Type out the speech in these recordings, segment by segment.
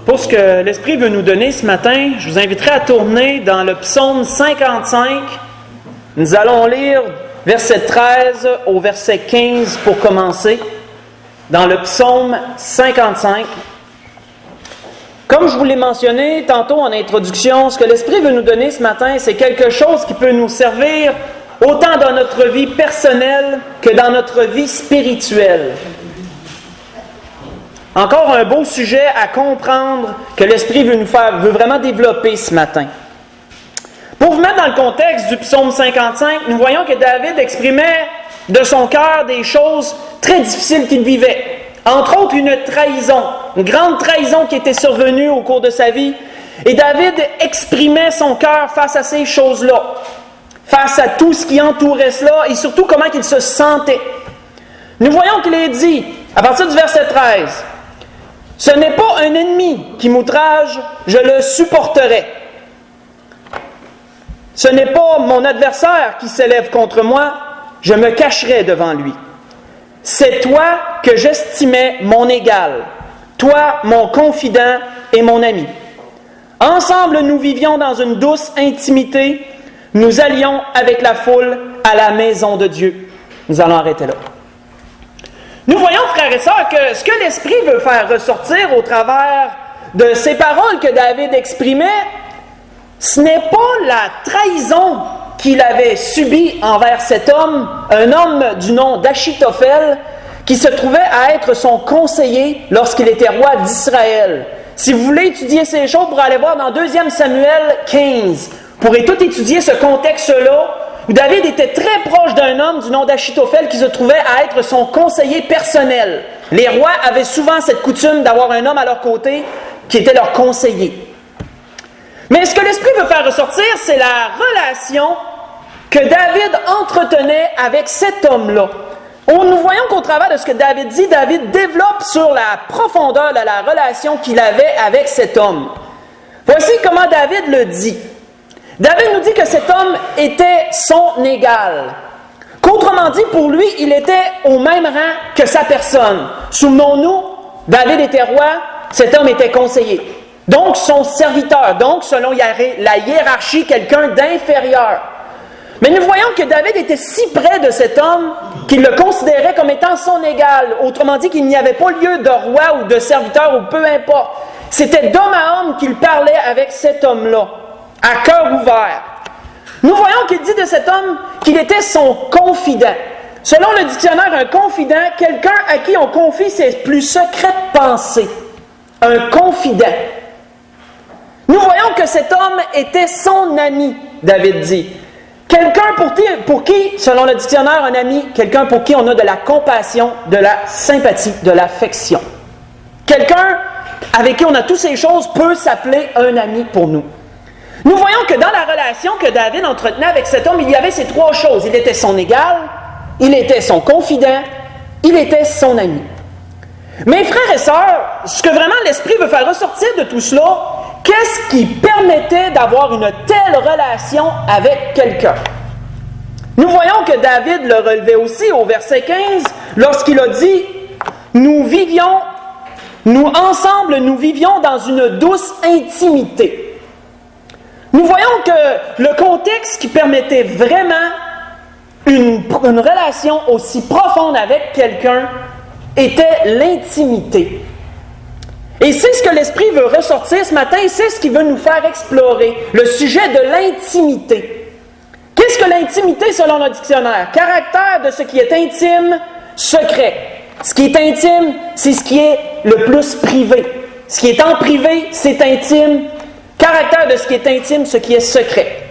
Pour ce que l'Esprit veut nous donner ce matin, je vous inviterai à tourner dans le psaume 55. Nous allons lire verset 13 au verset 15 pour commencer. Dans le psaume 55. Comme je vous l'ai mentionné tantôt en introduction, ce que l'Esprit veut nous donner ce matin, c'est quelque chose qui peut nous servir autant dans notre vie personnelle que dans notre vie spirituelle. Encore un beau sujet à comprendre que l'Esprit veut vraiment développer ce matin. Pour vous mettre dans le contexte du psaume 55, nous voyons que David exprimait de son cœur des choses très difficiles qu'il vivait. Entre autres, une trahison, une grande trahison qui était survenue au cours de sa vie. Et David exprimait son cœur face à ces choses-là, face à tout ce qui entourait cela et surtout comment il se sentait. Nous voyons qu'il est dit, à partir du verset 13, « Ce n'est pas un ennemi qui m'outrage, je le supporterai. Ce n'est pas mon adversaire qui s'élève contre moi, je me cacherai devant lui. C'est toi que j'estimais mon égal, toi mon confident et mon ami. Ensemble nous vivions dans une douce intimité, nous allions avec la foule à la maison de Dieu. » Nous allons arrêter là. Nous voyons, frères et sœurs, que ce que l'Esprit veut faire ressortir au travers de ces paroles que David exprimait, ce n'est pas la trahison qu'il avait subie envers cet homme, un homme du nom d'Achitophel, qui se trouvait à être son conseiller lorsqu'il était roi d'Israël. Si vous voulez étudier ces choses, vous pourrez aller voir dans 2 Samuel 15. Vous pourrez tout étudier ce contexte-là, où David était très proche d'un homme du nom d'Achitophel qui se trouvait à être son conseiller personnel. Les rois avaient souvent cette coutume d'avoir un homme à leur côté qui était leur conseiller. Mais ce que l'Esprit veut faire ressortir, c'est la relation que David entretenait avec cet homme-là. Nous voyons qu'au travers de ce que David dit, David développe sur la profondeur de la relation qu'il avait avec cet homme. Voici comment David le dit. David nous dit que cet homme était son égal. Qu'autrement dit, pour lui, il était au même rang que sa personne. Souvenons-nous, David était roi, cet homme était conseiller. Donc son serviteur, donc selon la hiérarchie, quelqu'un d'inférieur. Mais nous voyons que David était si près de cet homme qu'il le considérait comme étant son égal. Autrement dit, qu'il n'y avait pas lieu de roi ou de serviteur ou peu importe. C'était d'homme à homme qu'il parlait avec cet homme-là, à cœur ouvert. Nous voyons qu'il dit de cet homme qu'il était son confident. Selon le dictionnaire, un confident, quelqu'un à qui on confie ses plus secrètes pensées. Un confident. Nous voyons que cet homme était son ami, David dit. Quelqu'un pour qui, selon le dictionnaire, un ami, quelqu'un pour qui on a de la compassion, de la sympathie, de l'affection. Quelqu'un avec qui on a toutes ces choses peut s'appeler un ami pour nous. Nous voyons que dans la relation que David entretenait avec cet homme, il y avait ces 3 choses. Il était son égal, il était son confident, il était son ami. Mes frères et sœurs, ce que vraiment l'Esprit veut faire ressortir de tout cela, qu'est-ce qui permettait d'avoir une telle relation avec quelqu'un? Nous voyons que David le relevait aussi au verset 15, lorsqu'il a dit « Nous vivions dans une douce intimité. » Nous voyons que le contexte qui permettait vraiment une relation aussi profonde avec quelqu'un était l'intimité. Et c'est ce que l'Esprit veut ressortir ce matin, et c'est ce qu'il veut nous faire explorer, le sujet de l'intimité. Qu'est-ce que l'intimité selon le dictionnaire? Caractère de ce qui est intime, secret. Ce qui est intime, c'est ce qui est le plus privé. Ce qui est en privé, c'est intime. Caractère de ce qui est intime, ce qui est secret.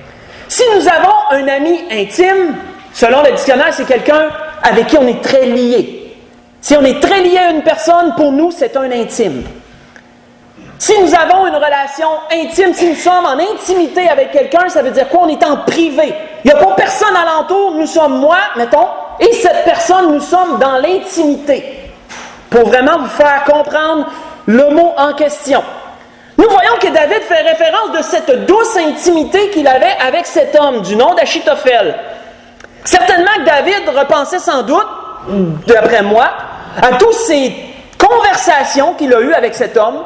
Si nous avons un ami intime, selon le dictionnaire, c'est quelqu'un avec qui on est très lié. Si on est très lié à une personne, pour nous, c'est un intime. Si nous avons une relation intime, si nous sommes en intimité avec quelqu'un, ça veut dire quoi? On est en privé. Il n'y a pas personne alentour, nous sommes moi, mettons, et cette personne, nous sommes dans l'intimité. Pour vraiment vous faire comprendre le mot en question. Nous voyons que David fait référence de cette douce intimité qu'il avait avec cet homme du nom d'Achitophel. Certainement que David repensait sans doute, d'après moi, à toutes ces conversations qu'il a eues avec cet homme,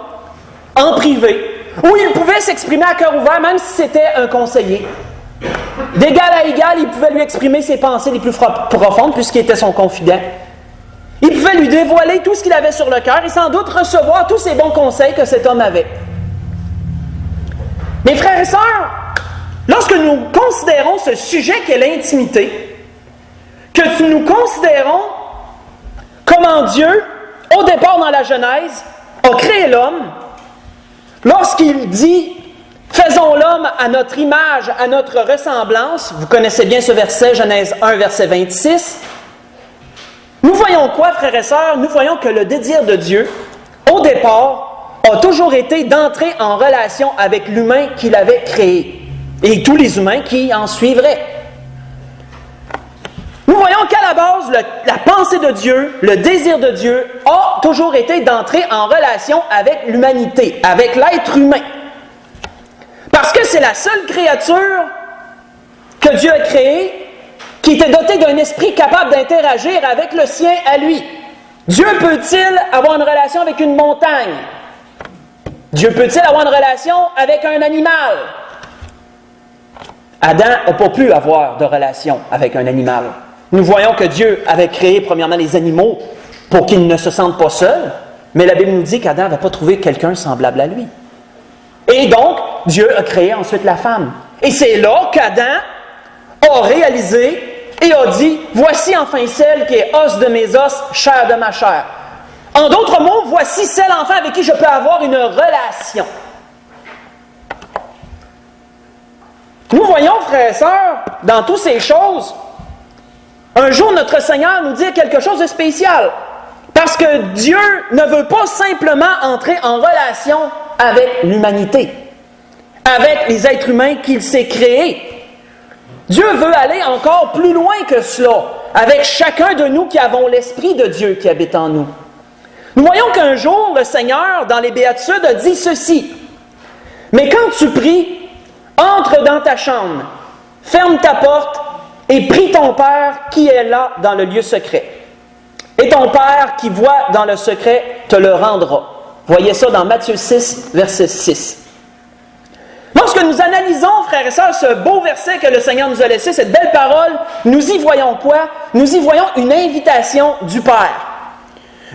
en privé, où il pouvait s'exprimer à cœur ouvert, même si c'était un conseiller. D'égal à égal, il pouvait lui exprimer ses pensées les plus profondes, puisqu'il était son confident. Il pouvait lui dévoiler tout ce qu'il avait sur le cœur et sans doute recevoir tous ces bons conseils que cet homme avait. Mes frères et sœurs, lorsque nous considérons ce sujet qu'est l'intimité, que nous considérons comment Dieu, au départ dans la Genèse, a créé l'homme, lorsqu'il dit « Faisons l'homme à notre image, à notre ressemblance », vous connaissez bien ce verset, Genèse 1, verset 26, nous voyons quoi, frères et sœurs? Nous voyons que le désir de Dieu, au départ, a toujours été d'entrer en relation avec l'humain qu'il avait créé et tous les humains qui en suivraient. Nous voyons qu'à la base, la pensée de Dieu, le désir de Dieu a toujours été d'entrer en relation avec l'humanité, avec l'être humain. Parce que c'est la seule créature que Dieu a créée qui était dotée d'un esprit capable d'interagir avec le sien à lui. Dieu peut-il avoir une relation avec une montagne? Dieu peut-il avoir une relation avec un animal? Adam n'a pas pu avoir de relation avec un animal. Nous voyons que Dieu avait créé premièrement les animaux pour qu'ils ne se sentent pas seuls, mais la Bible nous dit qu'Adam n'avait pas trouvé quelqu'un semblable à lui. Et donc, Dieu a créé ensuite la femme. Et c'est là qu'Adam a réalisé et a dit « Voici enfin celle qui est os de mes os, chair de ma chair. » En d'autres mots, voici celle enfin avec qui je peux avoir une relation. Nous voyons, frères et sœurs, dans toutes ces choses, un jour notre Seigneur nous dit quelque chose de spécial. Parce que Dieu ne veut pas simplement entrer en relation avec l'humanité, avec les êtres humains qu'il s'est créés. Dieu veut aller encore plus loin que cela, avec chacun de nous qui avons l'Esprit de Dieu qui habite en nous. Nous voyons qu'un jour, le Seigneur, dans les Béatitudes, a dit ceci. « Mais quand tu pries, entre dans ta chambre, ferme ta porte et prie ton Père qui est là dans le lieu secret. Et ton Père qui voit dans le secret te le rendra. » Voyez ça dans Matthieu 6, verset 6. Lorsque nous analysons, frères et sœurs, ce beau verset que le Seigneur nous a laissé, cette belle parole, nous y voyons quoi? Nous y voyons une invitation du Père.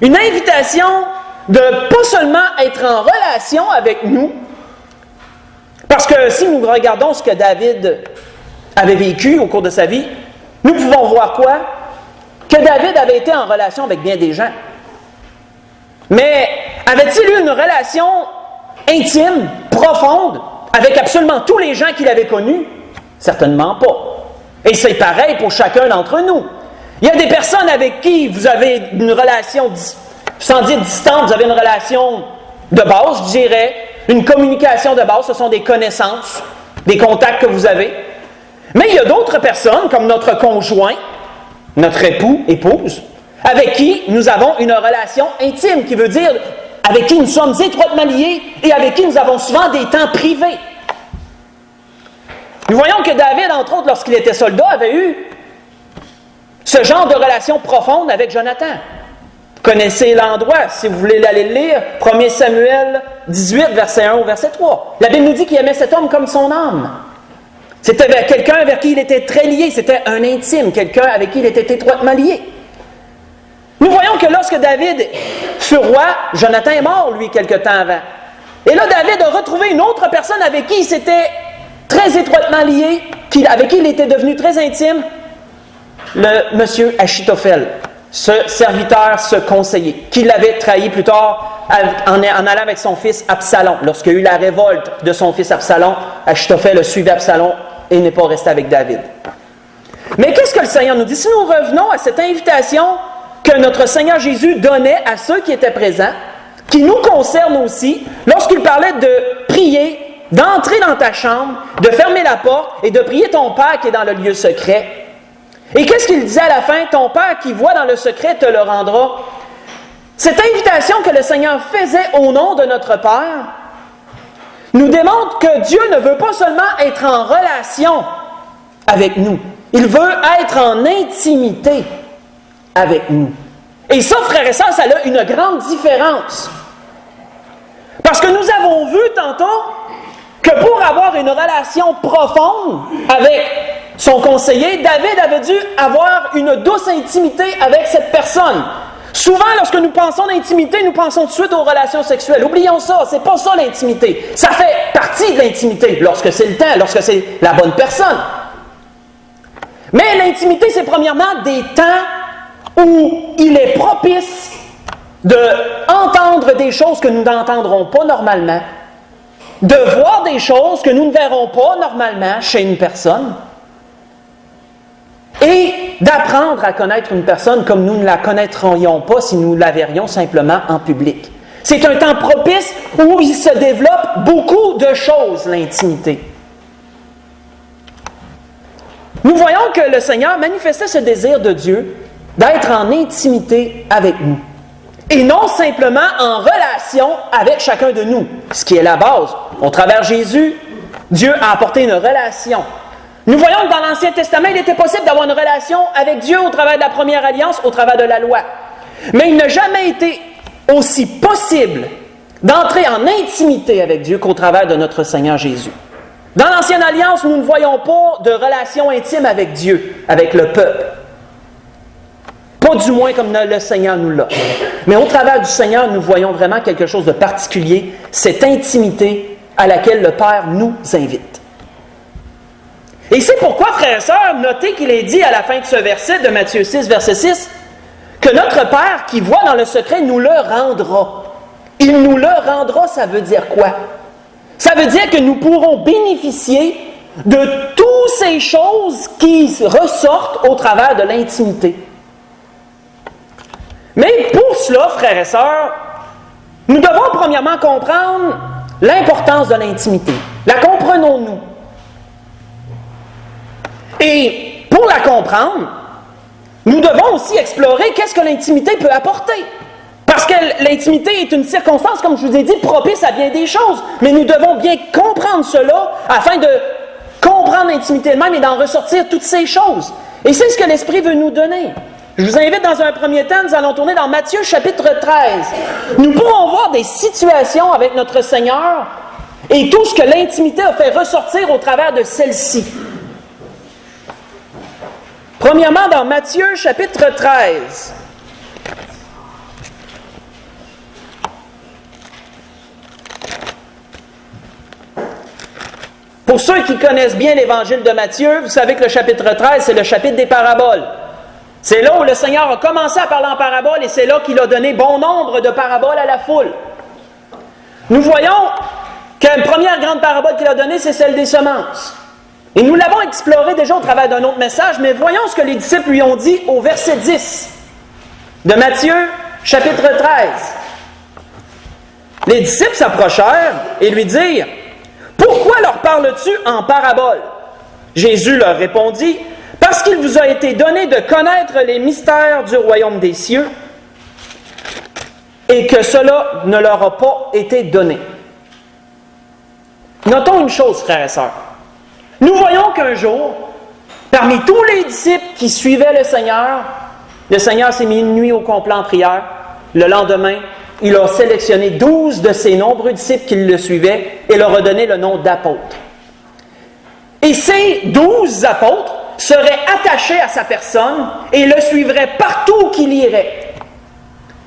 Une invitation de pas seulement être en relation avec nous, parce que si nous regardons ce que David avait vécu au cours de sa vie, nous pouvons voir quoi? Que David avait été en relation avec bien des gens. Mais avait-il eu une relation intime, profonde, avec absolument tous les gens qu'il avait connus? Certainement pas. Et c'est pareil pour chacun d'entre nous. Il y a des personnes avec qui vous avez une relation, sans dire distante, vous avez une relation de base, je dirais, une communication de base, ce sont des connaissances, des contacts que vous avez. Mais il y a d'autres personnes, comme notre conjoint, notre époux, épouse, avec qui nous avons une relation intime, qui veut dire avec qui nous sommes étroitement liés et avec qui nous avons souvent des temps privés. Nous voyons que David, entre autres, lorsqu'il était soldat, avait eu ce genre de relation profonde avec Jonathan. Vous connaissez l'endroit, si vous voulez aller le lire, 1 Samuel 18, verset 1 au verset 3. La Bible nous dit qu'il aimait cet homme comme son âme. C'était quelqu'un avec qui il était très lié, c'était un intime, quelqu'un avec qui il était étroitement lié. Nous voyons que lorsque David fut roi, Jonathan est mort, lui, quelque temps avant. Et là, David a retrouvé une autre personne avec qui il s'était très étroitement lié, avec qui il était devenu très intime, le monsieur Achitophel, ce serviteur, ce conseiller, qui l'avait trahi plus tard en allant avec son fils Absalom. Lorsqu'il y a eu la révolte de son fils Absalom, Achitophel a suivi Absalom et n'est pas resté avec David. Mais qu'est-ce que le Seigneur nous dit? Si nous revenons à cette invitation que notre Seigneur Jésus donnait à ceux qui étaient présents, qui nous concerne aussi, lorsqu'il parlait de prier, d'entrer dans ta chambre, de fermer la porte et de prier ton Père qui est dans le lieu secret. Et qu'est-ce qu'il disait à la fin? Ton Père qui voit dans le secret te le rendra. Cette invitation que le Seigneur faisait au nom de notre Père nous démontre que Dieu ne veut pas seulement être en relation avec nous, il veut être en intimité avec nous. Et ça, frères et sœurs, ça a une grande différence. Parce que nous avons vu tantôt que pour avoir une relation profonde avec son conseiller, David avait dû avoir une douce intimité avec cette personne. Souvent, lorsque nous pensons d'intimité, nous pensons tout de suite aux relations sexuelles. Oublions ça, c'est pas ça l'intimité. Ça fait partie de l'intimité, lorsque c'est le temps, lorsque c'est la bonne personne. Mais l'intimité, c'est premièrement des temps où il est propice d'entendre des choses que nous n'entendrons pas normalement, de voir des choses que nous ne verrons pas normalement chez une personne, et d'apprendre à connaître une personne comme nous ne la connaîtrions pas si nous la verrions simplement en public. C'est un temps propice où il se développe beaucoup de choses, l'intimité. Nous voyons que le Seigneur manifestait ce désir de Dieu d'être en intimité avec nous. Et non simplement en relation avec chacun de nous, ce qui est la base. Au travers de Jésus, Dieu a apporté une relation. Nous voyons que dans l'Ancien Testament, il était possible d'avoir une relation avec Dieu au travers de la première alliance, au travers de la loi. Mais il n'a jamais été aussi possible d'entrer en intimité avec Dieu qu'au travers de notre Seigneur Jésus. Dans l'Ancienne Alliance, nous ne voyons pas de relation intime avec Dieu, avec le peuple. Pas du moins comme le Seigneur nous l'a. Mais au travers du Seigneur, nous voyons vraiment quelque chose de particulier, cette intimité à laquelle le Père nous invite. Et c'est pourquoi, frères et sœurs, notez qu'il est dit à la fin de ce verset, de Matthieu 6, verset 6, que notre Père qui voit dans le secret nous le rendra. Il nous le rendra, ça veut dire quoi? Ça veut dire que nous pourrons bénéficier de toutes ces choses qui ressortent au travers de l'intimité. Mais pour cela, frères et sœurs, nous devons premièrement comprendre l'importance de l'intimité. La comprenons-nous? Et pour la comprendre, nous devons aussi explorer qu'est-ce que l'intimité peut apporter. Parce que l'intimité est une circonstance, comme je vous ai dit, propice à bien des choses. Mais nous devons bien comprendre cela afin de comprendre l'intimité elle-même et d'en ressortir toutes ces choses. Et c'est ce que l'Esprit veut nous donner. Je vous invite dans un premier temps, nous allons tourner dans Matthieu chapitre 13. Nous pourrons voir des situations avec notre Seigneur et tout ce que l'intimité a fait ressortir au travers de celle-ci. Premièrement, dans Matthieu chapitre 13. Pour ceux qui connaissent bien l'évangile de Matthieu, vous savez que le chapitre 13, c'est le chapitre des paraboles. C'est là où le Seigneur a commencé à parler en paraboles et c'est là qu'il a donné bon nombre de paraboles à la foule. Nous voyons qu'une première grande parabole qu'il a donnée, c'est celle des semences. Et nous l'avons explorée déjà au travers d'un autre message, mais voyons ce que les disciples lui ont dit au verset 10 de Matthieu, chapitre 13. Les disciples s'approchèrent et lui dirent « Pourquoi leur parles-tu en paraboles ?» Jésus leur répondit « Parce qu'il vous a été donné de connaître les mystères du royaume des cieux et que cela ne leur a pas été donné. » Notons une chose, frères et sœurs. Nous voyons qu'un jour, parmi tous les disciples qui suivaient le Seigneur s'est mis une nuit au complet en prière. Le lendemain, il a sélectionné 12 de ses nombreux disciples qui le suivaient et leur a donné le nom d'apôtres. Et ces 12 apôtres seraient attachés à sa personne et le suivraient partout où qu'il irait.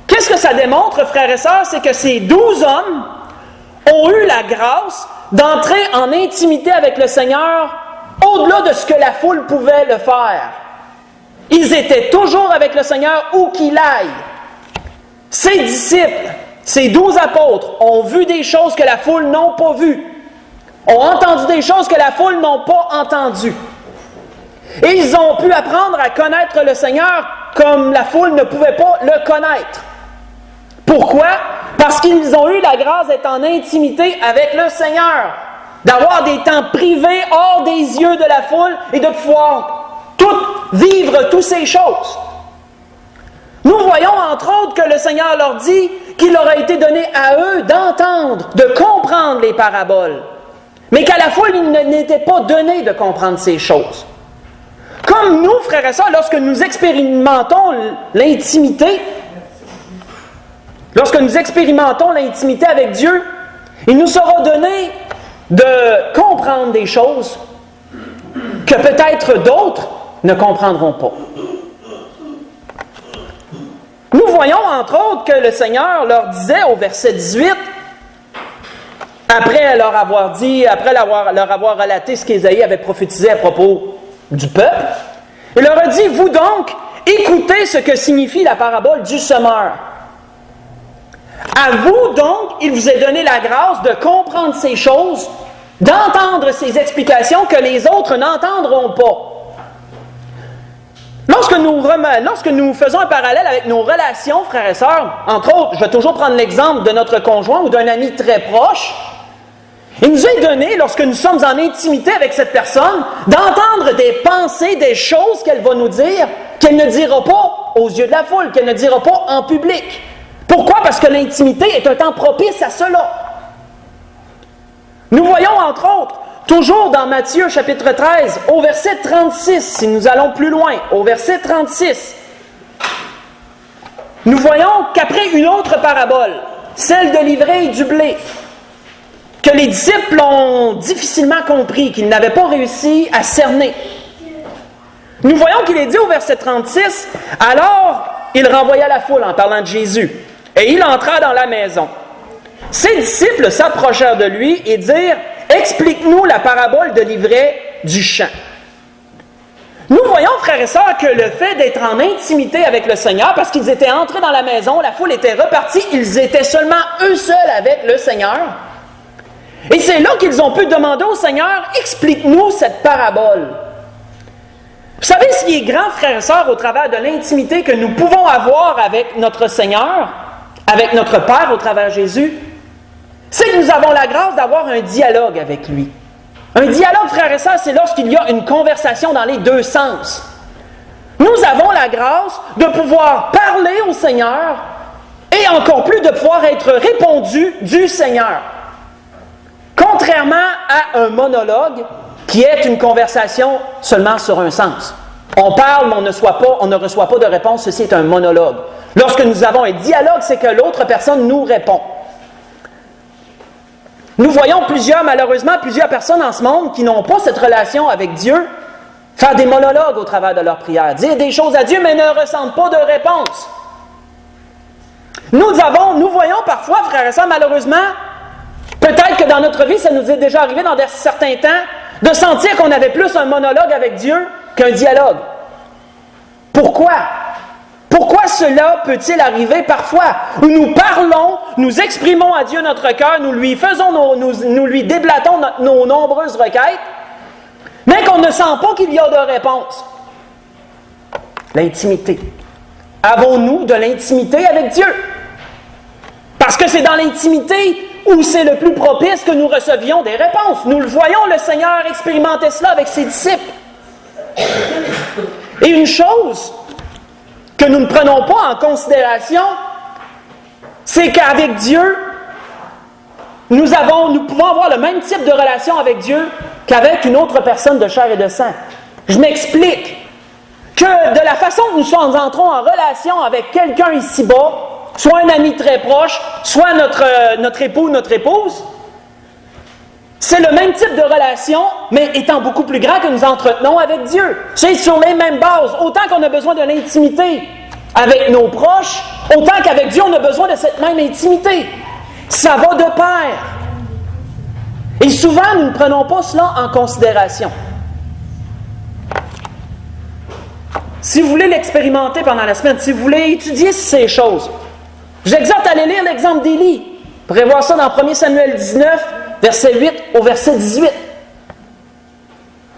Qu'est-ce que ça démontre, frères et sœurs? C'est que ces 12 hommes ont eu la grâce d'entrer en intimité avec le Seigneur au-delà de ce que la foule pouvait le faire. Ils étaient toujours avec le Seigneur où qu'il aille. Ces disciples, ces 12 apôtres, ont vu des choses que la foule n'a pas vues, ont entendu des choses que la foule n'a pas entendues. Et ils ont pu apprendre à connaître le Seigneur comme la foule ne pouvait pas le connaître. Pourquoi? Parce qu'ils ont eu la grâce d'être en intimité avec le Seigneur, d'avoir des temps privés hors des yeux de la foule et de pouvoir vivre toutes ces choses. Nous voyons entre autres que le Seigneur leur dit qu'il leur a été donné à eux d'entendre, de comprendre les paraboles, mais qu'à la foule il n'était pas donné de comprendre ces choses. Comme nous, frères et sœurs, lorsque nous expérimentons l'intimité, avec Dieu, Il nous sera donné de comprendre des choses que peut-être d'autres ne comprendront pas. Nous voyons entre autres que le Seigneur leur disait au verset 18, après leur avoir relaté ce qu'Ésaïe avait prophétisé à propos du peuple, il leur a dit, vous donc, écoutez ce que signifie la parabole du semeur. À vous donc, il vous est donné la grâce de comprendre ces choses, d'entendre ces explications que les autres n'entendront pas. Lorsque nous faisons un parallèle avec nos relations, frères et sœurs, entre autres, je vais toujours prendre l'exemple de notre conjoint ou d'un ami très proche, il nous est donné, lorsque nous sommes en intimité avec cette personne, d'entendre des pensées, des choses qu'elle va nous dire, qu'elle ne dira pas aux yeux de la foule, qu'elle ne dira pas en public. Pourquoi? Parce que l'intimité est un temps propice à cela. Nous voyons, entre autres, toujours dans Matthieu chapitre 13, au verset 36, si nous allons plus loin, au verset 36, nous voyons qu'après une autre parabole, celle de l'ivraie et du blé, que les disciples ont difficilement compris, qu'ils n'avaient pas réussi à cerner. Nous voyons qu'il est dit au verset 36, « Alors, il renvoya la foule en parlant de Jésus, et il entra dans la maison. Ses disciples s'approchèrent de lui et dirent, « Explique-nous la parabole de l'ivraie du champ. » Nous voyons, frères et sœurs, que le fait d'être en intimité avec le Seigneur, parce qu'ils étaient entrés dans la maison, la foule était repartie, ils étaient seulement eux seuls avec le Seigneur. Et c'est là qu'ils ont pu demander au Seigneur, « Explique-nous cette parabole. » Vous savez ce qui est grand, frères et sœurs, au travers de l'intimité que nous pouvons avoir avec notre Seigneur, avec notre Père au travers de Jésus, c'est que nous avons la grâce d'avoir un dialogue avec lui. Un dialogue, frères et sœurs, c'est lorsqu'il y a une conversation dans les deux sens. Nous avons la grâce de pouvoir parler au Seigneur et encore plus de pouvoir être répondu du Seigneur. Contrairement à un monologue qui est une conversation seulement sur un sens. On parle, mais on ne reçoit pas de réponse. Ceci est un monologue. Lorsque nous avons un dialogue, c'est que l'autre personne nous répond. Nous voyons malheureusement plusieurs personnes en ce monde qui n'ont pas cette relation avec Dieu faire des monologues au travers de leur prière, dire des choses à Dieu, mais ne ressentent pas de réponse. Nous voyons parfois, frères et sœurs, malheureusement, peut-être que dans notre vie, ça nous est déjà arrivé dans certains temps, de sentir qu'on avait plus un monologue avec Dieu qu'un dialogue. Pourquoi? Pourquoi cela peut-il arriver parfois? Où nous parlons, nous exprimons à Dieu notre cœur, nous lui déblatons nos nombreuses requêtes, mais qu'on ne sent pas qu'il y a de réponse. L'intimité. Avons-nous de l'intimité avec Dieu? Parce que c'est dans l'intimité où c'est le plus propice que nous recevions des réponses. Nous le voyons, le Seigneur expérimenter cela avec ses disciples. Et une chose que nous ne prenons pas en considération, c'est qu'avec Dieu, nous pouvons avoir le même type de relation avec Dieu qu'avec une autre personne de chair et de sang. Je m'explique. Que de la façon que nous entrons en relation avec quelqu'un ici-bas, soit un ami très proche, soit notre époux ou notre épouse, c'est le même type de relation, mais étant beaucoup plus grand que nous entretenons avec Dieu. C'est sur les mêmes bases. Autant qu'on a besoin de l'intimité avec nos proches, autant qu'avec Dieu, on a besoin de cette même intimité. Ça va de pair. Et souvent, nous ne prenons pas cela en considération. Si vous voulez l'expérimenter pendant la semaine, si vous voulez étudier ces choses, je vous exhorte à aller lire l'exemple d'Élie. Vous pourrez voir ça dans 1 Samuel 19, verset 8 au verset 18.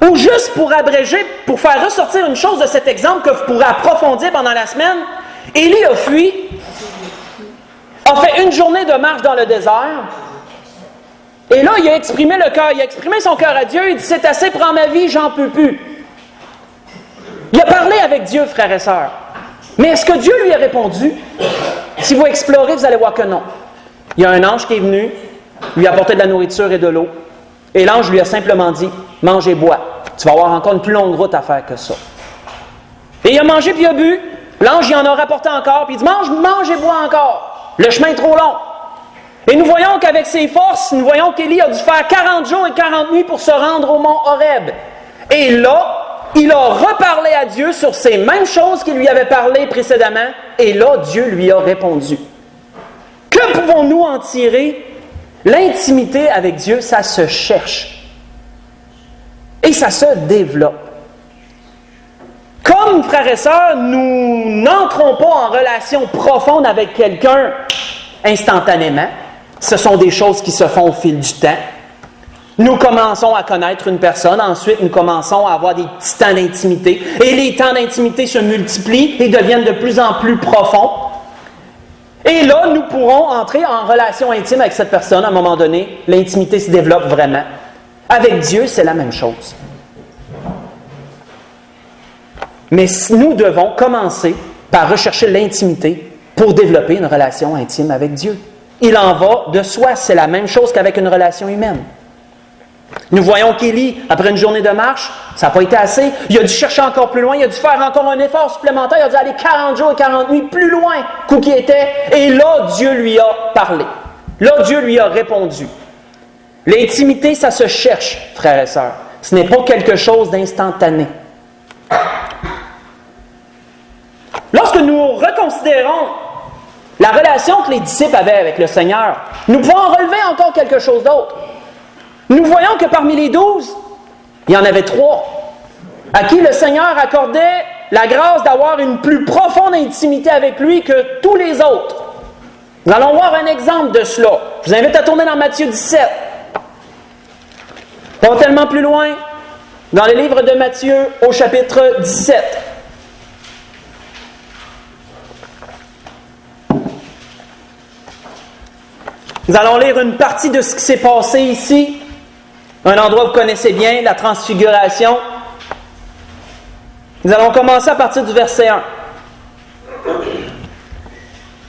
Ou juste pour abréger, pour faire ressortir une chose de cet exemple que vous pourrez approfondir pendant la semaine, Élie a fui, a fait une journée de marche dans le désert, et là, il a exprimé son cœur à Dieu, il dit, c'est assez, prends ma vie, j'en peux plus. Il a parlé avec Dieu, frères et sœurs. Mais est-ce que Dieu lui a répondu? Si vous explorez, vous allez voir que non. Il y a un ange qui est venu, lui apporter de la nourriture et de l'eau. Et l'ange lui a simplement dit, mange et bois. Tu vas avoir encore une plus longue route à faire que ça. Et il a mangé puis il a bu. L'ange, il en a rapporté encore. Puis il dit, mange et bois encore. Le chemin est trop long. Et nous voyons qu'avec ses forces, nous voyons qu'Élie a dû faire 40 jours et 40 nuits pour se rendre au mont Horeb. Et là, il a reparlé à Dieu sur ces mêmes choses qu'il lui avait parlé précédemment. Et là, Dieu lui a répondu. Que pouvons-nous en tirer? L'intimité avec Dieu, ça se cherche. Et ça se développe. Comme frères et sœurs, nous n'entrons pas en relation profonde avec quelqu'un instantanément. Ce sont des choses qui se font au fil du temps. Nous commençons à connaître une personne, ensuite nous commençons à avoir des petits temps d'intimité. Et les temps d'intimité se multiplient et deviennent de plus en plus profonds. Et là, nous pourrons entrer en relation intime avec cette personne à un moment donné. L'intimité se développe vraiment. Avec Dieu, c'est la même chose. Mais nous devons commencer par rechercher l'intimité pour développer une relation intime avec Dieu. Il en va de soi, c'est la même chose qu'avec une relation humaine. Nous voyons qu'Élie, après une journée de marche, ça n'a pas été assez. Il a dû chercher encore plus loin, il a dû faire encore un effort supplémentaire, il a dû aller 40 jours et 40 nuits plus loin qu'où qu'il était. Et là, Dieu lui a parlé. Là, Dieu lui a répondu. L'intimité, ça se cherche, frères et sœurs. Ce n'est pas quelque chose d'instantané. Lorsque nous reconsidérons la relation que les disciples avaient avec le Seigneur, nous pouvons en relever encore quelque chose d'autre. Nous voyons que parmi les 12, il y en avait 3 à qui le Seigneur accordait la grâce d'avoir une plus profonde intimité avec lui que tous les autres. Nous allons voir un exemple de cela. Je vous invite à tourner dans Matthieu 17. Pas tellement plus loin, dans le livre de Matthieu au chapitre 17. Nous allons lire une partie de ce qui s'est passé ici. Un endroit que vous connaissez bien, la transfiguration. Nous allons commencer à partir du verset 1.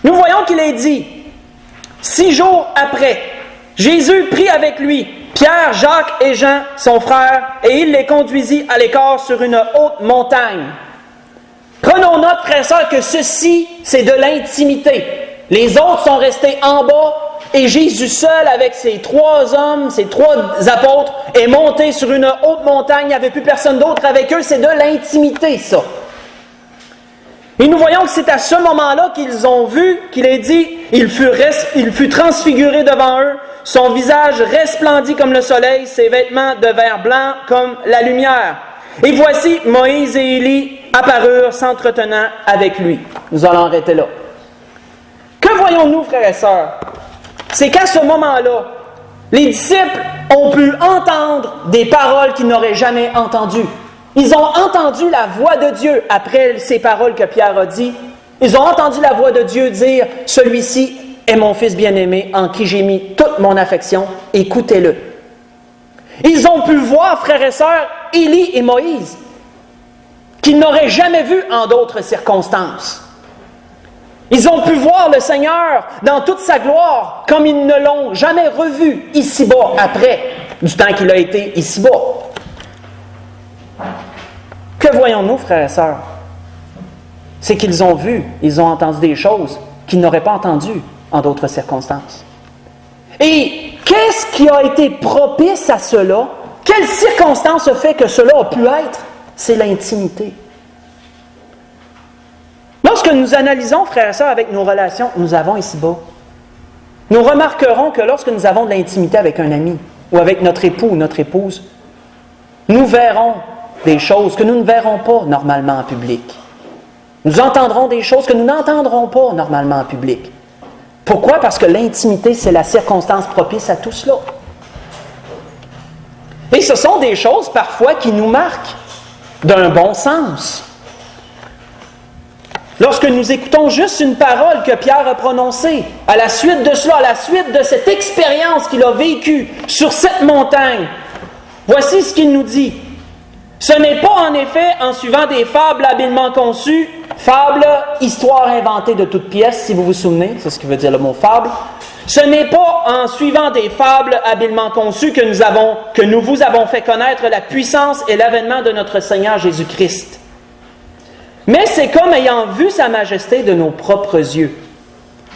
Nous voyons qu'il est dit, 6 jours après, Jésus prit avec lui Pierre, Jacques et Jean, son frère, et il les conduisit à l'écart sur une haute montagne. Prenons note, frères et sœurs, que ceci, c'est de l'intimité. Les autres sont restés en bas, et Jésus seul, avec ses 3 hommes, ses 3 apôtres, est monté sur une haute montagne. Il n'y avait plus personne d'autre avec eux. C'est de l'intimité, ça. Et nous voyons que c'est à ce moment-là qu'ils ont vu, qu'il est dit, il fut transfiguré devant eux, son visage resplendit comme le soleil, ses vêtements devinrent blancs comme la lumière. Et voici, Moïse et Élie apparurent s'entretenant avec lui. Nous allons arrêter là. Que voyons-nous, frères et sœurs? C'est qu'à ce moment-là, les disciples ont pu entendre des paroles qu'ils n'auraient jamais entendues. Ils ont entendu la voix de Dieu après ces paroles que Pierre a dit. Ils ont entendu la voix de Dieu dire « Celui-ci est mon Fils bien-aimé en qui j'ai mis toute mon affection, écoutez-le. » Ils ont pu voir, frères et sœurs, Élie et Moïse, qu'ils n'auraient jamais vus en d'autres circonstances. Ils ont pu voir le Seigneur dans toute sa gloire, comme ils ne l'ont jamais revu ici-bas, après, du temps qu'il a été ici-bas. Que voyons-nous, frères et sœurs? C'est qu'ils ont vu, ils ont entendu des choses qu'ils n'auraient pas entendues en d'autres circonstances. Et qu'est-ce qui a été propice à cela? Quelle circonstance a fait que cela a pu être? C'est l'intimité. Lorsque nous analysons, frères et sœurs, avec nos relations, nous avons ici-bas, nous remarquerons que lorsque nous avons de l'intimité avec un ami, ou avec notre époux ou notre épouse, nous verrons des choses que nous ne verrons pas normalement en public. Nous entendrons des choses que nous n'entendrons pas normalement en public. Pourquoi? Parce que l'intimité, c'est la circonstance propice à tout cela. Et ce sont des choses parfois qui nous marquent d'un bon sens. Lorsque nous écoutons juste une parole que Pierre a prononcée, à la suite de cela, à la suite de cette expérience qu'il a vécue sur cette montagne, voici ce qu'il nous dit. Ce n'est pas en effet en suivant des fables habilement conçues, fables, histoire inventée de toutes pièces, si vous vous souvenez, c'est ce qui veut dire le mot fable. Ce n'est pas en suivant des fables habilement conçues que nous vous avons fait connaître la puissance et l'avènement de notre Seigneur Jésus-Christ. Mais c'est comme ayant vu sa majesté de nos propres yeux.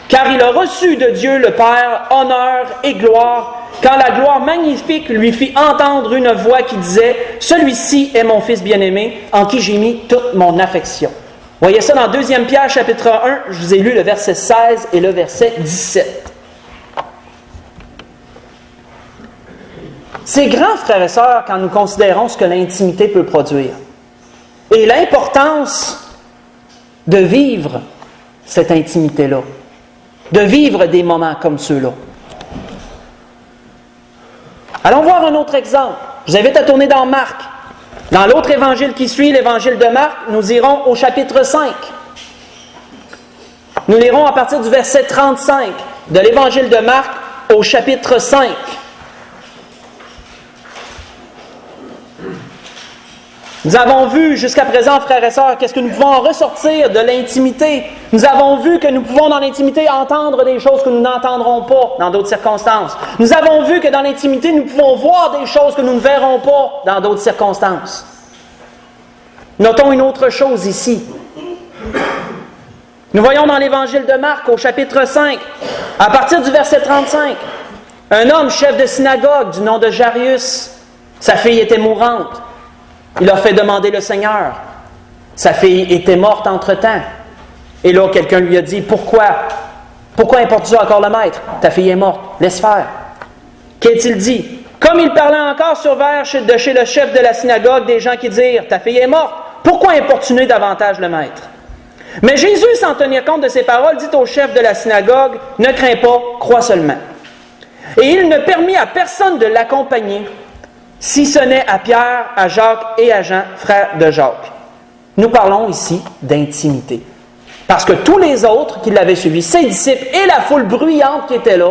car il a reçu de Dieu le Père honneur et gloire, quand la gloire magnifique lui fit entendre une voix qui disait « Celui-ci est mon Fils bien-aimé, en qui j'ai mis toute mon affection. » Voyez ça dans 2 Pierre, chapitre 1, je vous ai lu le verset 16 et le verset 17. C'est grand, frères et sœurs, quand nous considérons ce que l'intimité peut produire. Et l'importance de vivre cette intimité-là. De vivre des moments comme ceux-là. Allons voir un autre exemple. Je vous invite à tourner dans Marc. Dans l'autre évangile qui suit, l'évangile de Marc, nous irons au chapitre 5. Nous lirons à partir du verset 35 de l'évangile de Marc au chapitre 5. Nous avons vu jusqu'à présent, frères et sœurs, qu'est-ce que nous pouvons en ressortir de l'intimité. Nous avons vu que nous pouvons dans l'intimité entendre des choses que nous n'entendrons pas dans d'autres circonstances. Nous avons vu que dans l'intimité, nous pouvons voir des choses que nous ne verrons pas dans d'autres circonstances. Notons une autre chose ici. Nous voyons dans l'évangile de Marc, au chapitre 5, à partir du verset 35, un homme chef de synagogue du nom de Jairus, sa fille était mourante. Il a fait demander le Seigneur. Sa fille était morte entre-temps. Et là, quelqu'un lui a dit, Pourquoi importes-tu encore le maître? Ta fille est morte. Laisse faire. Qu'a-t-il dit? Comme il parlait encore, survinrent de chez le chef de la synagogue des gens qui dirent, Ta fille est morte. Pourquoi importuner davantage le maître? Mais Jésus, sans tenir compte de ces paroles, dit au chef de la synagogue, Ne crains pas, crois seulement. Et il ne permit à personne de l'accompagner, si ce n'est à Pierre, à Jacques et à Jean, frères de Jacques. Nous parlons ici d'intimité. Parce que tous les autres qui l'avaient suivi, ses disciples et la foule bruyante qui était là,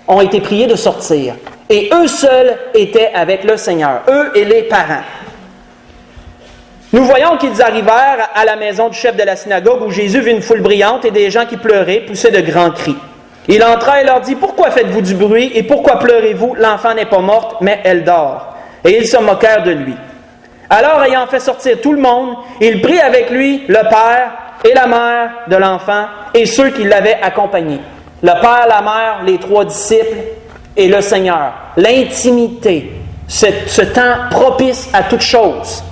ont été priés de sortir. Et eux seuls étaient avec le Seigneur, eux et les parents. Nous voyons qu'ils arrivèrent à la maison du chef de la synagogue où Jésus vit une foule bruyante et des gens qui pleuraient, poussaient de grands cris. Il entra et leur dit, « Pourquoi faites-vous du bruit et pourquoi pleurez-vous? L'enfant n'est pas morte, mais elle dort. » Et ils se moquèrent de lui. Alors, ayant fait sortir tout le monde, il prit avec lui le père et la mère de l'enfant et ceux qui l'avaient accompagné. Le père, la mère, les 3 disciples et le Seigneur. L'intimité, ce temps propice à toute chose.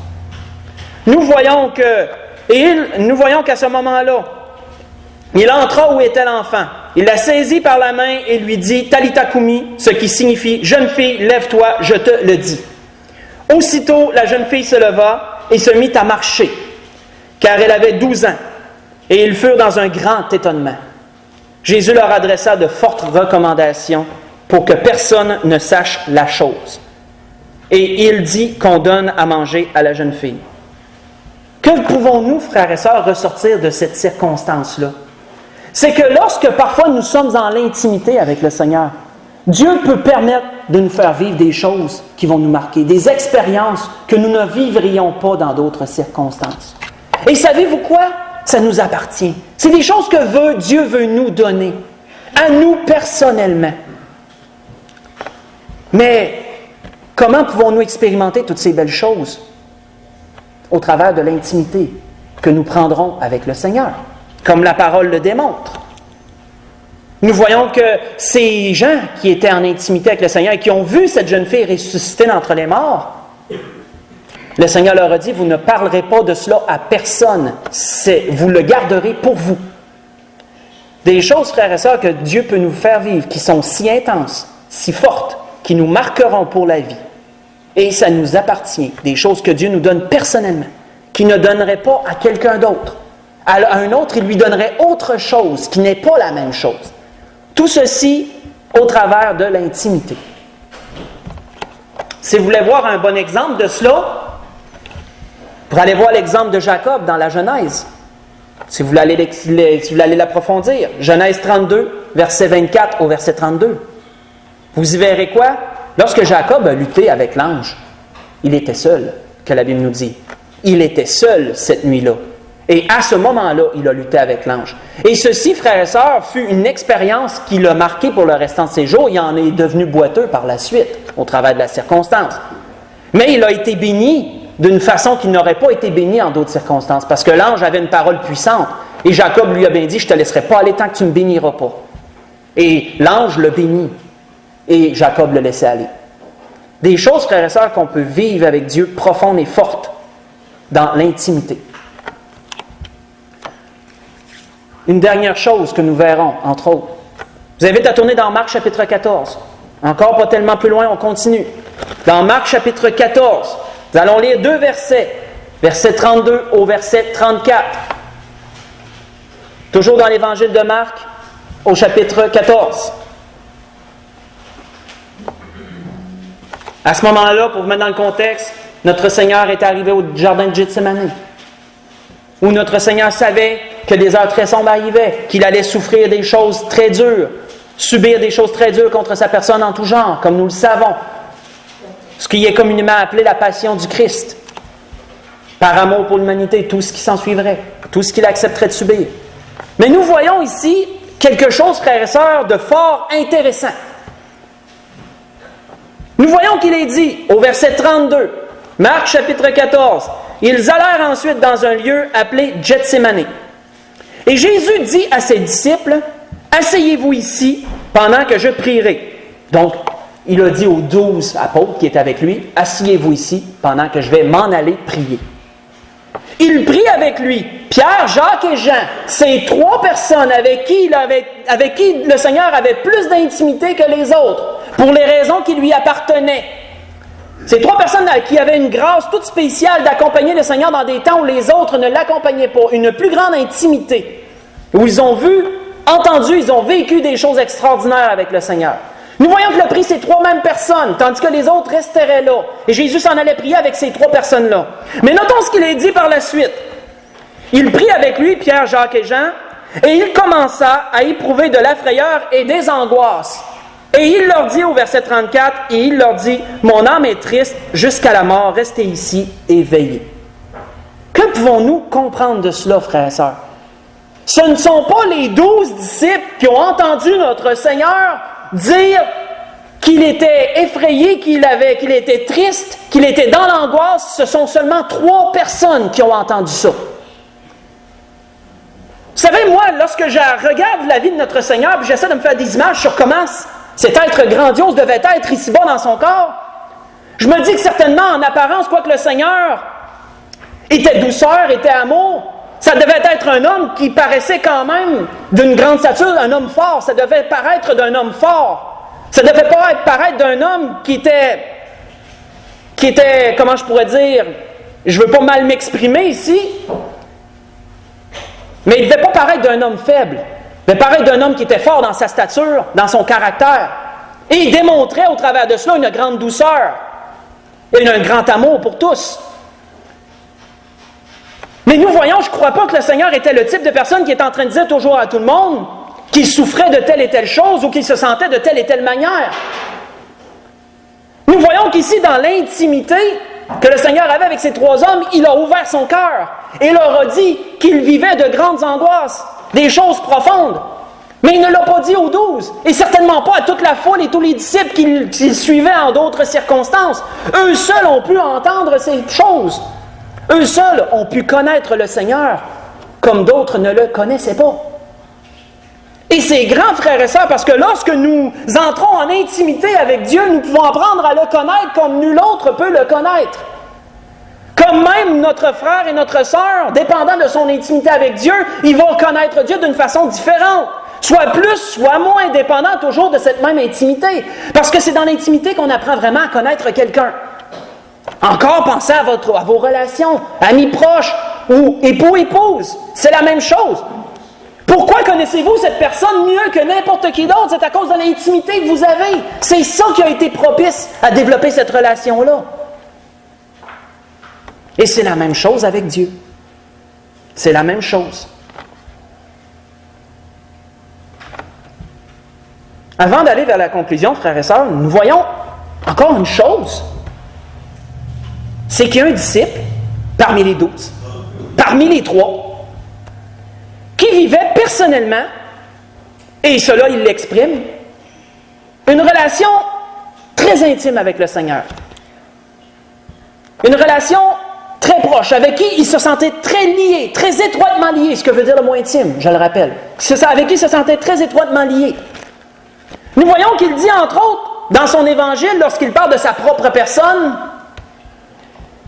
Nous voyons qu'à ce moment-là, il entra où était l'enfant. Il la saisit par la main et lui dit « Talitha koumi », ce qui signifie « Jeune fille, lève-toi, je te le dis ». Aussitôt, la jeune fille se leva et se mit à marcher, car elle avait 12 ans, et ils furent dans un grand étonnement. Jésus leur adressa de fortes recommandations pour que personne ne sache la chose. Et il dit qu'on donne à manger à la jeune fille. Que pouvons-nous, frères et sœurs, ressortir de cette circonstance-là? C'est que lorsque parfois nous sommes dans l'intimité avec le Seigneur, Dieu peut permettre de nous faire vivre des choses qui vont nous marquer, des expériences que nous ne vivrions pas dans d'autres circonstances. Et savez-vous quoi? Ça nous appartient. C'est des choses que Dieu veut nous donner, à nous personnellement. Mais comment pouvons-nous expérimenter toutes ces belles choses? Au travers de l'intimité que nous prendrons avec le Seigneur, comme la parole le démontre. Nous voyons que ces gens qui étaient en intimité avec le Seigneur et qui ont vu cette jeune fille ressusciter d'entre les morts, le Seigneur leur a dit, vous ne parlerez pas de cela à personne, vous le garderez pour vous. Des choses, frères et sœurs, que Dieu peut nous faire vivre, qui sont si intenses, si fortes, qui nous marqueront pour la vie. Et ça nous appartient, des choses que Dieu nous donne personnellement, qu'il ne donnerait pas à quelqu'un d'autre. À un autre, il lui donnerait autre chose, qui n'est pas la même chose. Tout ceci au travers de l'intimité. Si vous voulez voir un bon exemple de cela, pour aller voir l'exemple de Jacob dans la Genèse, si vous voulez aller l'approfondir, Genèse 32, verset 24 au verset 32. Vous y verrez quoi? Lorsque Jacob a lutté avec l'ange, il était seul, que la Bible nous dit. Il était seul cette nuit-là. Et à ce moment-là, il a lutté avec l'ange. Et ceci, frères et sœurs, fut une expérience qui l'a marqué pour le restant de ses jours. Il en est devenu boiteux par la suite, au travers de la circonstance. Mais il a été béni d'une façon qu'il n'aurait pas été béni en d'autres circonstances, parce que l'ange avait une parole puissante. Et Jacob lui a bien dit, je ne te laisserai pas aller tant que tu ne me béniras pas. Et l'ange le bénit. Et Jacob le laissait aller. Des choses, frères et sœurs, qu'on peut vivre avec Dieu profondes et fortes dans l'intimité. Une dernière chose que nous verrons, entre autres. Je vous invite à tourner dans Marc chapitre 14. Encore pas tellement plus loin, on continue. Dans Marc chapitre 14, nous allons lire 2 versets. Verset 32 au verset 34. Toujours dans l'évangile de Marc, au chapitre 14. À ce moment-là, pour vous mettre dans le contexte, notre Seigneur est arrivé au jardin de Gethsémani, où notre Seigneur savait que des heures très sombres arrivaient, qu'il allait souffrir des choses très dures, subir des choses très dures contre sa personne en tout genre, comme nous le savons. Ce qui est communément appelé la passion du Christ. Par amour pour l'humanité, tout ce qui s'en suivrait, tout ce qu'il accepterait de subir. Mais nous voyons ici quelque chose, frères et sœurs, de fort intéressant. Nous voyons qu'il est dit, au verset 32, Marc chapitre 14, « Ils allèrent ensuite dans un lieu appelé Gethsémani. Et Jésus dit à ses disciples, « Asseyez-vous ici pendant que je prierai. » Donc, il a dit aux 12 apôtres qui étaient avec lui, « Asseyez-vous ici pendant que je vais m'en aller prier. » Il prit avec lui Pierre, Jacques et Jean, ces 3 personnes avec qui le Seigneur avait plus d'intimité que les autres, pour les raisons qui lui appartenaient. Ces 3 personnes qui avaient une grâce toute spéciale d'accompagner le Seigneur dans des temps où les autres ne l'accompagnaient pas, une plus grande intimité, où ils ont vu, entendu, ils ont vécu des choses extraordinaires avec le Seigneur. Nous voyons qu'il a pris ces 3 mêmes personnes, tandis que les autres resteraient là. Et Jésus s'en allait prier avec ces 3 personnes-là. Mais notons ce qu'il est dit par la suite. Il prit avec lui Pierre, Jacques et Jean, et il commença à éprouver de la frayeur et des angoisses. Et il leur dit au verset 34, et il leur dit, « Mon âme est triste jusqu'à la mort, restez ici et veillez. » Que pouvons-nous comprendre de cela, frères et sœurs? Ce ne sont pas les 12 disciples qui ont entendu notre Seigneur dire qu'il était effrayé, qu'il était triste, qu'il était dans l'angoisse. Ce sont seulement 3 personnes qui ont entendu ça. Vous savez, moi, lorsque je regarde la vie de notre Seigneur, puis j'essaie de me faire des images sur comment cet être grandiose devait être ici-bas dans son corps, je me dis que certainement, en apparence, quoique le Seigneur était douceur, était amour, ça devait être un homme qui paraissait quand même d'une grande stature, un homme fort. Ça devait paraître d'un homme fort. Ça ne devait pas paraître d'un homme qui était, comment je pourrais dire, je ne veux pas mal m'exprimer ici, mais il ne devait pas paraître d'un homme faible. Il devait paraître d'un homme qui était fort dans sa stature, dans son caractère. Et il démontrait au travers de cela une grande douceur et un grand amour pour tous. Mais nous voyons, je ne crois pas que le Seigneur était le type de personne qui est en train de dire toujours à tout le monde qu'il souffrait de telle et telle chose ou qu'il se sentait de telle et telle manière. Nous voyons qu'ici, dans l'intimité que le Seigneur avait avec ces 3 hommes, il a ouvert son cœur et leur a dit qu'il vivait de grandes angoisses, des choses profondes. Mais il ne l'a pas dit aux 12, et certainement pas à toute la foule et tous les disciples qui suivaient en d'autres circonstances. Eux seuls ont pu entendre ces choses. Eux seuls ont pu connaître le Seigneur comme d'autres ne le connaissaient pas. Et c'est grand, frères et sœurs, parce que lorsque nous entrons en intimité avec Dieu, nous pouvons apprendre à le connaître comme nul autre peut le connaître. Comme même notre frère et notre sœur, dépendant de son intimité avec Dieu, ils vont connaître Dieu d'une façon différente. Soit plus, soit moins, dépendant toujours de cette même intimité. Parce que c'est dans l'intimité qu'on apprend vraiment à connaître quelqu'un. Encore, pensez à vos relations, amis proches ou époux-épouse. C'est la même chose. Pourquoi connaissez-vous cette personne mieux que n'importe qui d'autre? C'est à cause de l'intimité que vous avez. C'est ça qui a été propice à développer cette relation-là. Et c'est la même chose avec Dieu. C'est la même chose. Avant d'aller vers la conclusion, frères et sœurs, nous voyons encore une chose. C'est qu'il y a un disciple, parmi les 12, parmi les 3, qui vivait personnellement, et cela il l'exprime, une relation très intime avec le Seigneur. Une relation très proche, avec qui il se sentait très lié, très étroitement lié, ce que veut dire le mot intime, je le rappelle. Avec qui il se sentait très étroitement lié. Nous voyons qu'il dit, entre autres, dans son évangile, lorsqu'il parle de sa propre personne,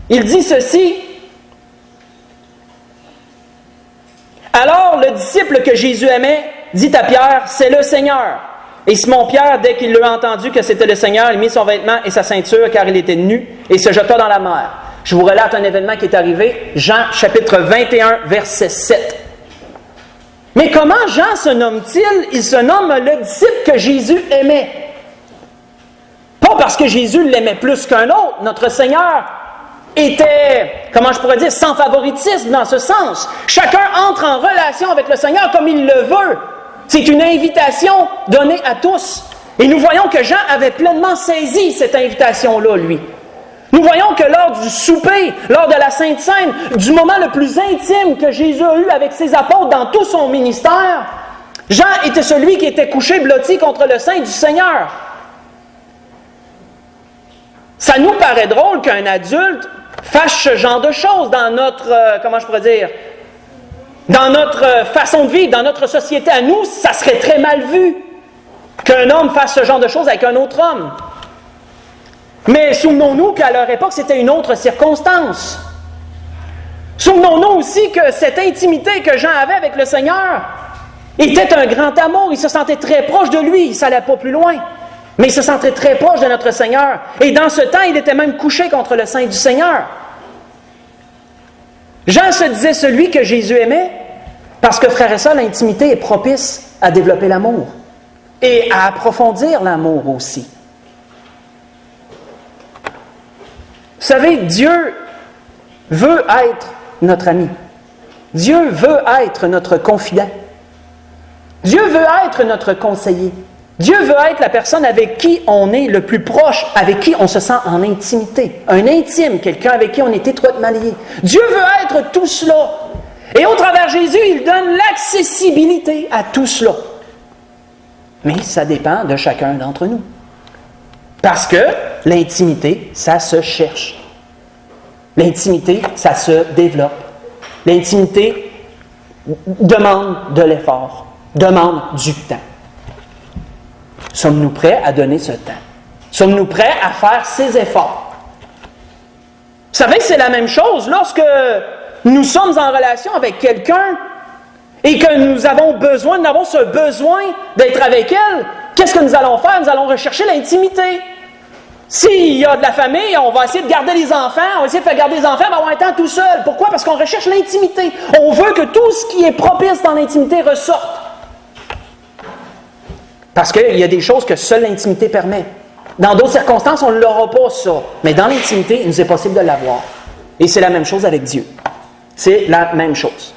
il dit ceci. Alors, le disciple que Jésus aimait dit à Pierre, « C'est le Seigneur. » Et Simon-Pierre, dès qu'il l'a entendu que c'était le Seigneur, il mit son vêtement et sa ceinture, car il était nu, et se jeta dans la mer. Je vous relate un événement qui est arrivé, Jean, chapitre 21, verset 7. Mais comment Jean se nomme-t-il? Il se nomme le disciple que Jésus aimait. Pas parce que Jésus l'aimait plus qu'un autre. Notre Seigneur était, comment je pourrais dire, sans favoritisme dans ce sens. Chacun entre en relation avec le Seigneur comme il le veut. C'est une invitation donnée à tous. Et nous voyons que Jean avait pleinement saisi cette invitation-là, lui. Nous voyons que lors du souper, lors de la Sainte Seine, du moment le plus intime que Jésus a eu avec ses apôtres dans tout son ministère, Jean était celui qui était couché blotti contre le sein du Seigneur. Ça nous paraît drôle qu'un adulte fasse ce genre de choses dans notre, comment je pourrais dire, dans notre façon de vivre, dans notre société à nous, ça serait très mal vu qu'un homme fasse ce genre de choses avec un autre homme. Mais souvenons-nous qu'à leur époque, c'était une autre circonstance. Souvenons-nous aussi que cette intimité que Jean avait avec le Seigneur était un grand amour. Il se sentait très proche de lui, il n'allait pas plus loin. Mais il se sentait très proche de notre Seigneur. Et dans ce temps, il était même couché contre le sein du Seigneur. Jean se disait celui que Jésus aimait, parce que, frères et sœurs, l'intimité est propice à développer l'amour et à approfondir l'amour aussi. Vous savez, Dieu veut être notre ami. Dieu veut être notre confident. Dieu veut être notre conseiller. Dieu veut être la personne avec qui on est le plus proche, avec qui on se sent en intimité. Un intime, quelqu'un avec qui on est étroitement lié. Dieu veut être tout cela. Et au travers Jésus, il donne l'accessibilité à tout cela. Mais ça dépend de chacun d'entre nous. Parce que l'intimité, ça se cherche. L'intimité, ça se développe. L'intimité demande de l'effort, demande du temps. Sommes-nous prêts à donner ce temps? Sommes-nous prêts à faire ces efforts? Vous savez, c'est la même chose lorsque nous sommes en relation avec quelqu'un et que nous avons ce besoin d'être avec elle. Qu'est-ce que nous allons faire? Nous allons rechercher l'intimité. S'il y a de la famille, on va essayer de garder les enfants, on va essayer de faire garder les enfants, on va avoir un temps tout seul. Pourquoi? Parce qu'on recherche l'intimité. On veut que tout ce qui est propice dans l'intimité ressorte. Parce qu'il y a des choses que seule l'intimité permet. Dans d'autres circonstances, on ne l'aura pas, ça. Mais dans l'intimité, il nous est possible de l'avoir. Et c'est la même chose avec Dieu. C'est la même chose.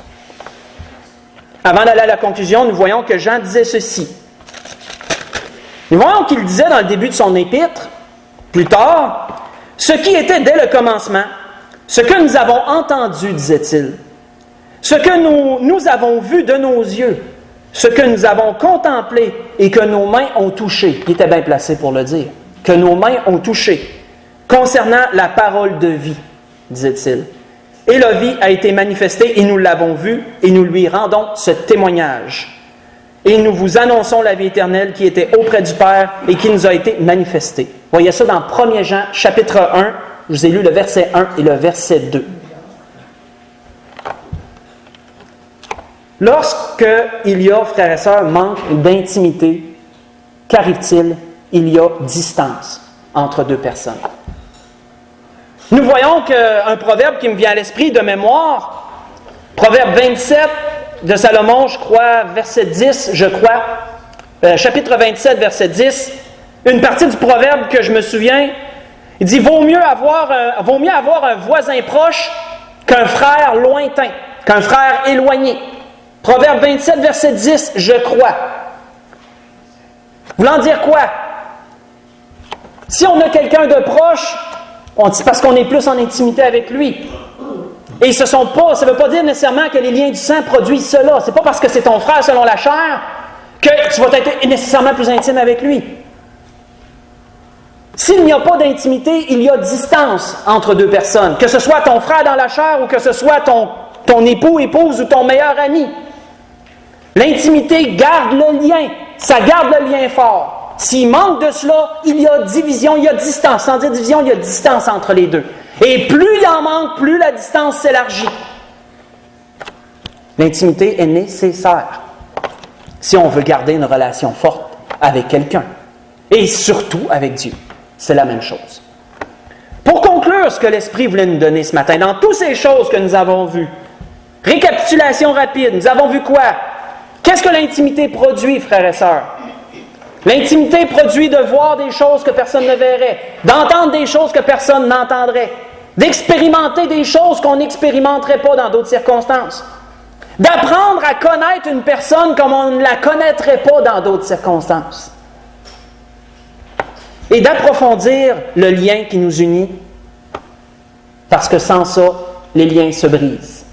Avant d'aller à la conclusion, nous voyons que Jean disait ceci. Nous voyons qu'il disait dans le début de son épître, plus tard, « Ce qui était dès le commencement, ce que nous avons entendu, disait-il, ce que nous avons vu de nos yeux, ce que nous avons contemplé et que nos mains ont touché. » Il était bien placé pour le dire. « Que nos mains ont touché, concernant la parole de vie, disait-il. Et la vie a été manifestée et nous l'avons vue et nous lui rendons ce témoignage. Et nous vous annonçons la vie éternelle qui était auprès du Père et qui nous a été manifestée. » Voyez ça dans 1 Jean, chapitre 1. Je vous ai lu le verset 1 et le verset 2. Lorsqu'il y a, frères et sœurs, manque d'intimité, qu'arrive-t-il? Il y a distance entre deux personnes. Nous voyons qu'un proverbe qui me vient à l'esprit de mémoire, proverbe 27 de Salomon, je crois, verset 10, chapitre 27, verset 10, une partie du proverbe que je me souviens, il dit « Vaut mieux avoir un voisin proche qu'un frère lointain, qu'un frère éloigné. » Proverbe 27, verset 10, je crois. Voulant dire quoi? Si on a quelqu'un de proche, on dit parce qu'on est plus en intimité avec lui. Et ça ne veut pas dire nécessairement que les liens du sang produisent cela. C'est pas parce que c'est ton frère selon la chair que tu vas être nécessairement plus intime avec lui. S'il n'y a pas d'intimité, il y a distance entre deux personnes, que ce soit ton frère dans la chair ou que ce soit ton époux, épouse ou ton meilleur ami. L'intimité garde le lien, ça garde le lien fort. S'il manque de cela, il y a division, il y a distance. Sans dire division, il y a distance entre les deux. Et plus il en manque, plus la distance s'élargit. L'intimité est nécessaire si on veut garder une relation forte avec quelqu'un. Et surtout avec Dieu. C'est la même chose. Pour conclure ce que l'Esprit voulait nous donner ce matin, dans toutes ces choses que nous avons vues, récapitulation rapide, nous avons vu quoi? Qu'est-ce que l'intimité produit, frères et sœurs? L'intimité produit de voir des choses que personne ne verrait, d'entendre des choses que personne n'entendrait, d'expérimenter des choses qu'on n'expérimenterait pas dans d'autres circonstances, d'apprendre à connaître une personne comme on ne la connaîtrait pas dans d'autres circonstances, et d'approfondir le lien qui nous unit, parce que sans ça, les liens se brisent.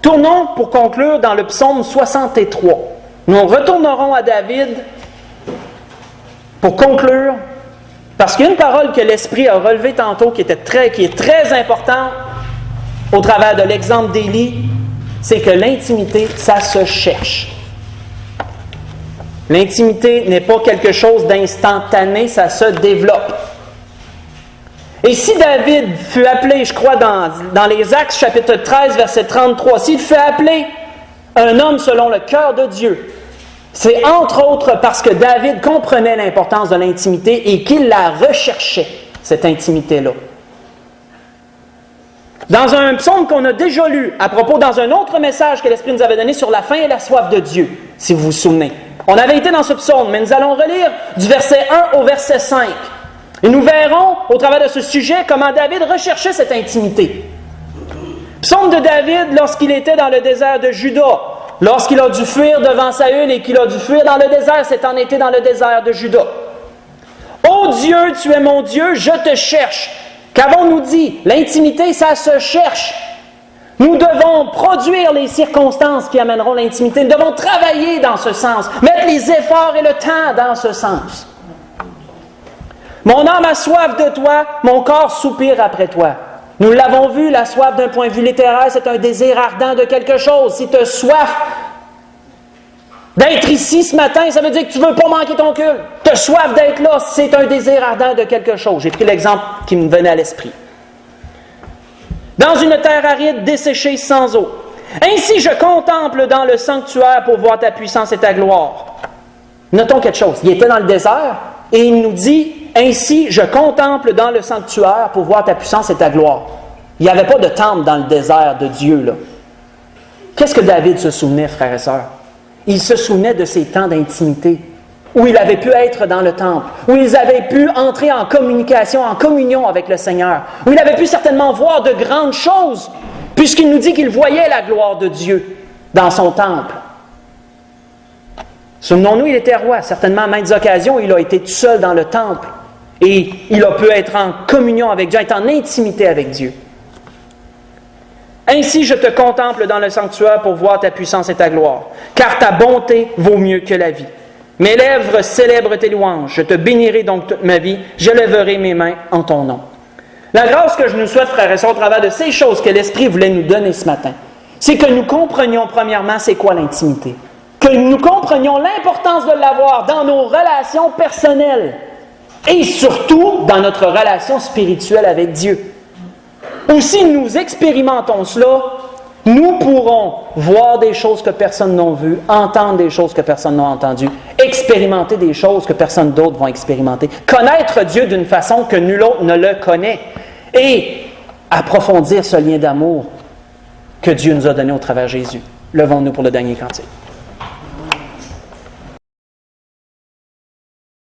Tournons pour conclure dans le psaume 63. Nous retournerons à David pour conclure, parce qu'il y a une parole que l'Esprit a relevée tantôt qui est très importante au travers de l'exemple d'Élie, c'est que l'intimité, ça se cherche. L'intimité n'est pas quelque chose d'instantané, ça se développe. Et si David fut appelé, je crois dans les Actes chapitre 13, verset 33, s'il fut appelé un homme selon le cœur de Dieu, c'est entre autres parce que David comprenait l'importance de l'intimité et qu'il la recherchait, cette intimité-là. Dans un psaume qu'on a déjà lu, à propos, dans un autre message que l'Esprit nous avait donné sur la faim et la soif de Dieu, si vous vous souvenez. On avait été dans ce psaume, mais nous allons relire du verset 1 au verset 5. Et nous verrons, au travers de ce sujet, comment David recherchait cette intimité. Psaume de David lorsqu'il était dans le désert de Juda, lorsqu'il a dû fuir devant Saül et qu'il a dû fuir dans le désert, c'est en été dans le désert de Juda. « Ô Dieu, tu es mon Dieu, je te cherche. » Qu'avons-nous dit? L'intimité, ça se cherche. Nous devons produire les circonstances qui amèneront l'intimité. Nous devons travailler dans ce sens, mettre les efforts et le temps dans ce sens. Mon âme a soif de toi, mon corps soupire après toi. Nous l'avons vu, la soif d'un point de vue littéraire, c'est un désir ardent de quelque chose. Si tu as soif d'être ici ce matin, ça veut dire que tu ne veux pas manquer ton culte. Tu as soif d'être là, c'est un désir ardent de quelque chose. J'ai pris l'exemple qui me venait à l'esprit. Dans une terre aride, desséchée sans eau. Ainsi je contemple dans le sanctuaire pour voir ta puissance et ta gloire. Notons quelque chose. Il était dans le désert et il nous dit « Ainsi je contemple dans le sanctuaire pour voir ta puissance et ta gloire. » Il n'y avait pas de temple dans le désert de Dieu, là. Qu'est-ce que David se souvenait, frères et sœurs? Il se souvenait de ces temps d'intimité, où il avait pu être dans le temple, où ils avaient pu entrer en communication, en communion avec le Seigneur, où il avait pu certainement voir de grandes choses, puisqu'il nous dit qu'il voyait la gloire de Dieu dans son temple. Souvenons-nous, il était roi. Certainement, à maintes occasions, il a été tout seul dans le temple, et il a pu être en communion avec Dieu, être en intimité avec Dieu. Ainsi, je te contemple dans le sanctuaire pour voir ta puissance et ta gloire, car ta bonté vaut mieux que la vie. Mes lèvres célèbrent tes louanges. Je te bénirai donc toute ma vie. Je lèverai mes mains en ton nom. La grâce que je nous souhaite, frères et sœurs, au travers de ces choses que l'Esprit voulait nous donner ce matin, c'est que nous comprenions premièrement c'est quoi l'intimité. Que nous comprenions l'importance de l'avoir dans nos relations personnelles et surtout dans notre relation spirituelle avec Dieu. Ou si nous expérimentons cela, nous pourrons voir des choses que personne n'a vues, entendre des choses que personne n'a entendues, expérimenter des choses que personne d'autre va expérimenter, connaître Dieu d'une façon que nul autre ne le connaît et approfondir ce lien d'amour que Dieu nous a donné au travers de Jésus. Levons-nous pour le dernier cantique.